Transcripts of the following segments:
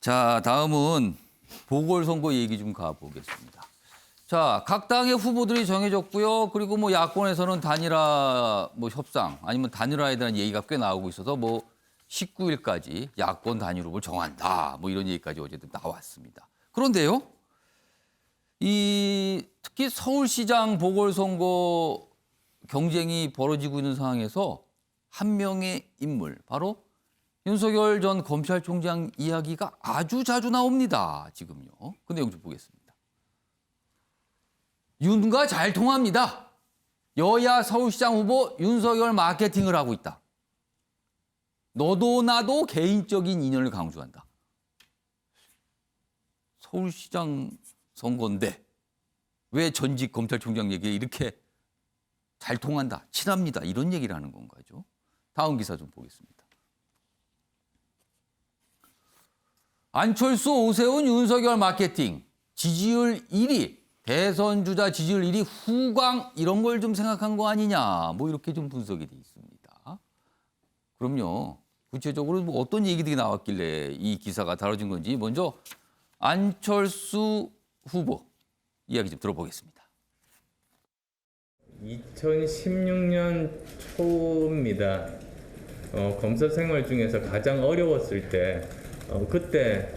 자, 다음은 보궐선거 얘기 좀 가보겠습니다. 자, 각 당의 후보들이 정해졌고요. 그리고 뭐 야권에서는 단일화 협상 아니면 단일화에 대한 얘기가 꽤 나오고 있어서 19일까지 야권 단일 후보를 정한다. 이런 얘기까지 어제도 나왔습니다. 그런데요. 특히 서울시장 보궐선거 경쟁이 벌어지고 있는 상황에서 한 명의 인물, 바로 윤석열 전 검찰총장 이야기가 아주 자주 나옵니다. 지금요. 그 내용 좀 보겠습니다. 윤과 잘 통합니다. 여야 서울시장 후보 윤석열 마케팅을 하고 있다. 너도 나도 개인적인 인연을 강조한다. 서울시장 선거인데 왜 전직 검찰총장 얘기에 이렇게 잘 통한다, 친합니다 이런 얘기를 하는 건가요? 다음 기사 좀 보겠습니다. 안철수, 오세훈, 윤석열 마케팅, 지지율 1위, 대선 주자 지지율 1위 후광 이런 걸 좀 생각한 거 아니냐 이렇게 좀 분석이 돼 있습니다. 그럼요. 구체적으로 어떤 얘기들이 나왔길래 이 기사가 다뤄진 건지 먼저 안철수 후보 이야기 좀 들어보겠습니다. 2016년 초입니다. 검사 생활 중에서 가장 어려웠을 때 그때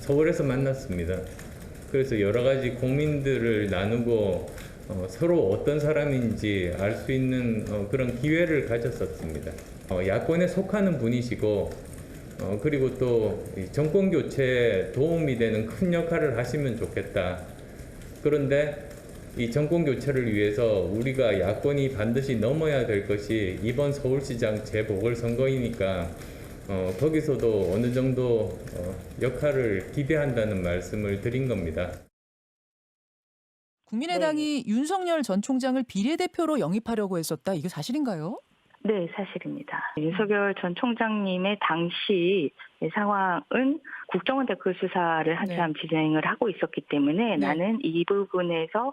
서울에서 만났습니다. 그래서 여러 가지 고민들을 나누고 서로 어떤 사람인지 알 수 있는 그런 기회를 가졌었습니다. 야권에 속하는 분이시고 그리고 또 정권 교체에 도움이 되는 큰 역할을 하시면 좋겠다. 그런데 이 정권 교체를 위해서 우리가 야권이 반드시 넘어야 될 것이 이번 서울시장 재보궐선거이니까 거기서도 어느 정도 역할을 기대한다는 말씀을 드린 겁니다. 국민의당이 윤석열 전 총장을 비례대표로 영입하려고 했었다. 이게 사실인가요? 네, 사실입니다. 윤석열 전 총장님의 당시 상황은 국정원 댓글 수사를 한참 진행을 하고 있었기 때문에 나는 이 부분에서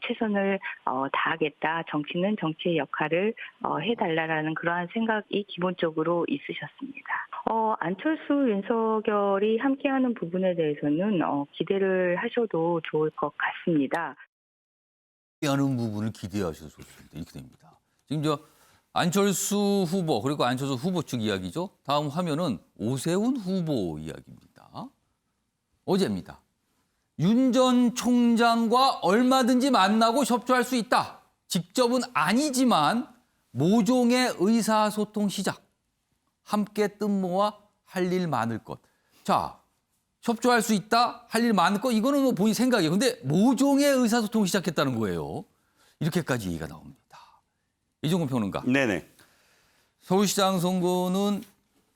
최선을 다하겠다. 정치는 정치의 역할을 해달라라는 그러한 생각이 기본적으로 있으셨습니다. 안철수, 윤석열이 함께하는 부분에 대해서는 기대를 하셔도 좋을 것 같습니다. 하는 부분을 기대하셔도 좋습니다. 이렇게 됩니다. 지금 안철수 후보 그리고 안철수 후보 측 이야기죠. 다음 화면은 오세훈 후보 이야기입니다. 어제입니다. 윤 전 총장과 얼마든지 만나고 협조할 수 있다. 직접은 아니지만 모종의 의사소통 시작. 함께 뜻 모아 할 일 많을 것. 자, 협조할 수 있다. 할 일 많을 것. 이거는 본인 생각이에요. 근데 모종의 의사소통을 시작했다는 거예요. 이렇게까지 얘기가 나옵니다. 이종근 평론가. 네네. 서울시장 선거는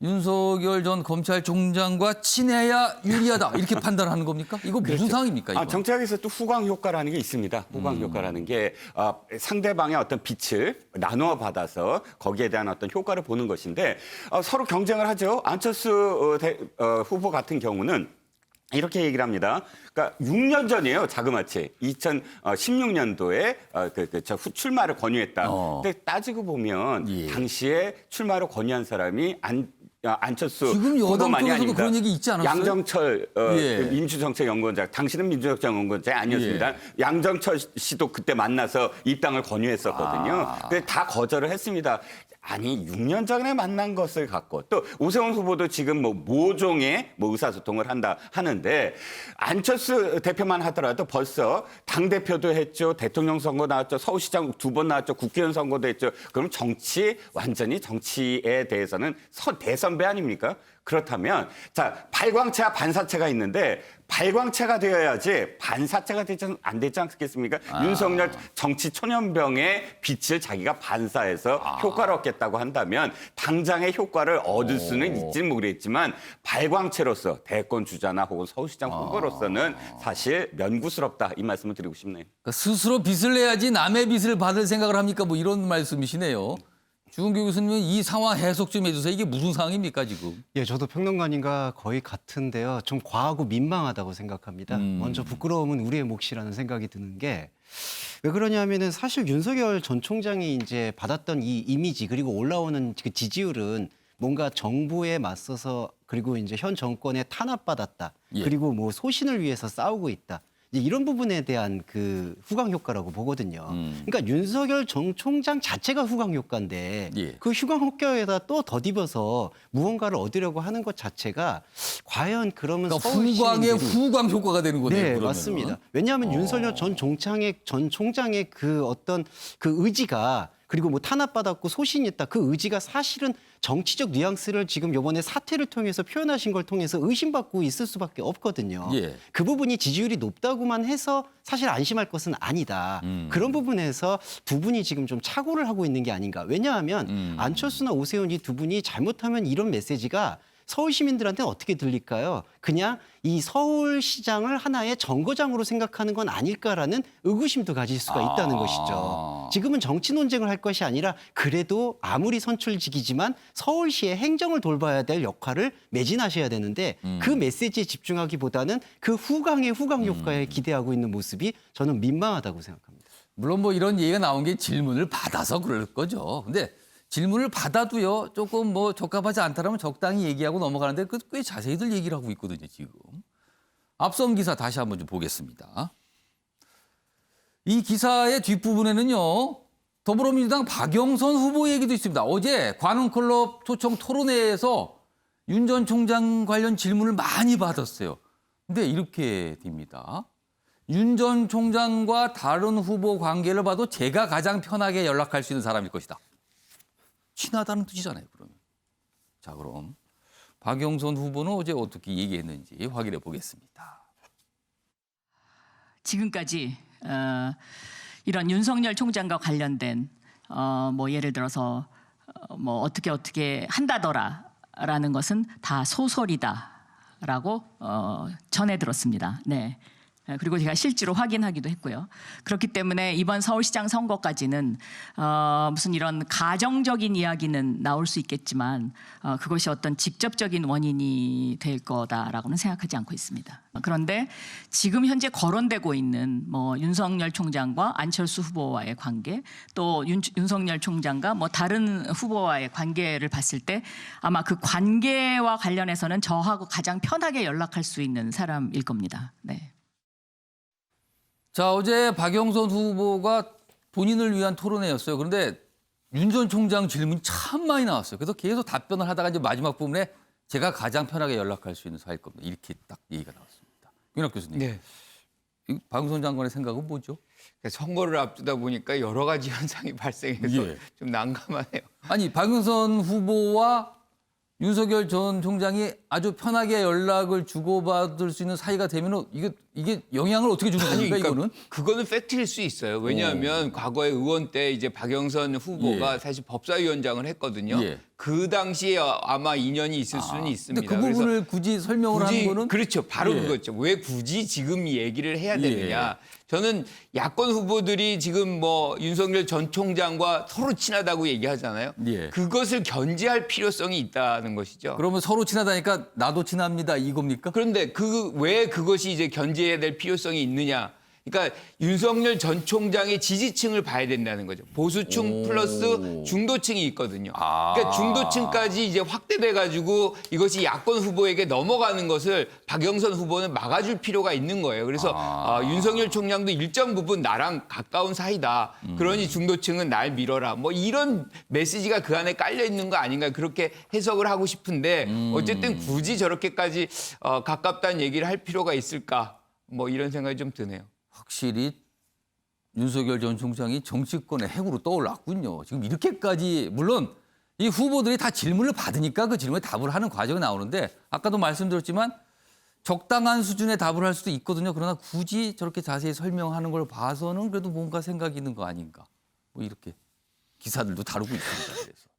윤석열 전 검찰총장과 친해야 유리하다 이렇게 판단하는 겁니까? 이거 무슨 그렇죠. 상황입니까? 이거? 정치학에서 또 후광 효과라는 게 있습니다. 후광 효과라는 게 상대방의 어떤 빛을 나누어 받아서 거기에 대한 어떤 효과를 보는 것인데 서로 경쟁을 하죠. 안철수 후보 같은 경우는 이렇게 얘기를 합니다. 그러니까 6년 전이에요, 자그마치. 2016년도에 출마를 권유했다. 근데 따지고 보면 당시에 출마를 권유한 사람이 안철수 지금 여당 후보만이 쪽에서도 아닙니다. 그런 얘기 있지 않았어요? 양정철 민주정책연구원장, 당신은 민주정책연구원장이 아니었습니다. 양정철 씨도 그때 만나서 입당을 권유했었거든요. 근데 다 거절을 했습니다. 아니 6년 전에 만난 것을 갖고 또 오세훈 후보도 지금 모종의 의사소통을 한다 하는데 안철수 대표만 하더라도 벌써 당대표도 했죠. 대통령 선거 나왔죠. 서울시장 2번 나왔죠. 국회의원 선거도 했죠. 그럼 완전히 정치에 대해서는 대선배 아닙니까? 그렇다면 발광체와 반사체가 있는데 발광체가 되어야지 반사체가 안 되지 않겠습니까? 윤석열 정치 초년병의 빛을 자기가 반사해서 효과를 얻겠다고 한다면 당장의 효과를 얻을 수는 있지는 모르겠지만 발광체로서 대권 주자나 혹은 서울시장 후보로서는 사실 면구스럽다 이 말씀을 드리고 싶네요. 그러니까 스스로 빚을 내야지 남의 빚을 받을 생각을 합니까? 이런 말씀이시네요. 주은교 교수님은 이 상황 해석 좀 해주세요. 이게 무슨 상황입니까 지금? 예, 저도 평론가님과 거의 같은데요. 좀 과하고 민망하다고 생각합니다. 먼저 부끄러움은 우리의 몫이라는 생각이 드는 게 왜 그러냐면은 사실 윤석열 전 총장이 이제 받았던 이 이미지 그리고 올라오는 그 지지율은 뭔가 정부에 맞서서 그리고 이제 현 정권에 탄압받았다. 예. 그리고 뭐 소신을 위해서 싸우고 있다. 이제 이런 부분에 대한 그 후광 효과라고 보거든요. 그러니까 윤석열 전 총장 자체가 후광 효과인데 예. 그 후광 효과에다 또 덧입어서 무언가를 얻으려고 하는 것 자체가 과연 그러면 그러니까 서울 후광의 시민들이 후광 효과가 되는 거네요. 네, 그러면은. 맞습니다. 왜냐하면 윤석열 전 총장의 그 어떤 그 의지가 그리고 뭐 탄압받았고 소신이 있다. 그 의지가 사실은 정치적 뉘앙스를 지금 이번에 사태를 통해서 표현하신 걸 통해서 의심받고 있을 수밖에 없거든요. 예. 그 부분이 지지율이 높다고만 해서 사실 안심할 것은 아니다. 그런 부분에서 두 분이 지금 좀 착오를 하고 있는 게 아닌가. 왜냐하면 안철수나 오세훈 이 두 분이 잘못하면 이런 메시지가 서울 시민들한테는 어떻게 들릴까요? 그냥 이 서울시장을 하나의 정거장으로 생각하는 건 아닐까라는 의구심도 가질 수가 있다는 것이죠. 지금은 정치 논쟁을 할 것이 아니라 그래도 아무리 선출직이지만 서울시의 행정을 돌봐야 될 역할을 매진하셔야 되는데 그 메시지에 집중하기보다는 그 후광의 후광 효과에 기대하고 있는 모습이 저는 민망하다고 생각합니다. 물론 뭐 이런 얘기가 나온 게 질문을 받아서 그럴 거죠. 근데 질문을 받아도요, 조금 뭐 적합하지 않다라면 적당히 얘기하고 넘어가는데 그 꽤 자세히들 얘기를 하고 있거든요, 지금. 앞선 기사 다시 한번 좀 보겠습니다. 이 기사의 뒷부분에는요, 더불어민주당 박영선 후보 얘기도 있습니다. 어제 관훈클럽 초청 토론회에서 윤 전 총장 관련 질문을 많이 받았어요. 근데 이렇게 됩니다. 윤 전 총장과 다른 후보 관계를 봐도 제가 가장 편하게 연락할 수 있는 사람일 것이다. 친하다는 뜻이잖아요, 그러면. 자, 그럼 박영선 후보는 어제 어떻게 얘기했는지 확인해 보겠습니다. 지금까지 이런 윤석열 총장과 관련된 뭐 예를 들어서 뭐 어떻게 한다더라라는 것은 다 소설이다라고 전해 들었습니다. 네. 그리고 제가 실제로 확인하기도 했고요. 그렇기 때문에 이번 서울시장 선거까지는 무슨 이런 가정적인 이야기는 나올 수 있겠지만 그것이 어떤 직접적인 원인이 될 거다라고는 생각하지 않고 있습니다. 그런데 지금 현재 거론되고 있는 뭐 윤석열 총장과 안철수 후보와의 관계, 또 윤석열 총장과 뭐 다른 후보와의 관계를 봤을 때 아마 그 관계와 관련해서는 저하고 가장 편하게 연락할 수 있는 사람일 겁니다. 네. 자, 어제 박영선 후보가 본인을 위한 토론회였어요. 그런데 윤 전 총장 질문이 참 많이 나왔어요. 그래서 계속 답변을 하다가 이제 마지막 부분에 제가 가장 편하게 연락할 수 있는 사이일 겁니다. 이렇게 딱 얘기가 나왔습니다. 윤학 교수님. 네. 이 박영선 장관의 생각은 뭐죠? 선거를 앞두다 보니까 여러 가지 현상이 발생해서 예. 좀 난감하네요. 아니, 박영선 후보와 윤석열 전 총장이 아주 편하게 연락을 주고받을 수 있는 사이가 되면 이게 영향을 어떻게 주는 겁니까, 이거는? 그거는 팩트일 수 있어요. 왜냐하면 과거에 의원 때 이제 박영선 후보가 예. 사실 법사위원장을 했거든요. 예. 그 당시에 아마 인연이 있을 수는 있습니다. 근데 그 부분을 굳이 설명을 하는 거는? 그렇죠. 바로 예. 그거죠. 왜 굳이 지금 이 얘기를 해야 예. 되느냐. 저는 야권 후보들이 지금 뭐 윤석열 전 총장과 서로 친하다고 얘기하잖아요. 예. 그것을 견제할 필요성이 있다는 것이죠. 그러면 서로 친하다니까 나도 친합니다, 이겁니까? 그런데 왜 그것이 이제 견제해야 될 필요성이 있느냐. 그러니까 윤석열 전 총장의 지지층을 봐야 된다는 거죠. 보수층 플러스 중도층이 있거든요. 그러니까 중도층까지 이제 확대돼 가지고 이것이 야권 후보에게 넘어가는 것을 박영선 후보는 막아줄 필요가 있는 거예요. 그래서 윤석열 총장도 일정 부분 나랑 가까운 사이다. 그러니 중도층은 날 밀어라. 뭐 이런 메시지가 그 안에 깔려 있는 거 아닌가 그렇게 해석을 하고 싶은데 어쨌든 굳이 저렇게까지 가깝다는 얘기를 할 필요가 있을까? 뭐 이런 생각이 좀 드네요. 확실히 윤석열 전 총장이 정치권의 핵으로 떠올랐군요. 지금 이렇게까지 물론 이 후보들이 다 질문을 받으니까 그 질문에 답을 하는 과정이 나오는데 아까도 말씀드렸지만 적당한 수준의 답을 할 수도 있거든요. 그러나 굳이 저렇게 자세히 설명하는 걸 봐서는 그래도 뭔가 생각이 있는 거 아닌가. 뭐 이렇게 기사들도 다루고 있습니다. 그래서.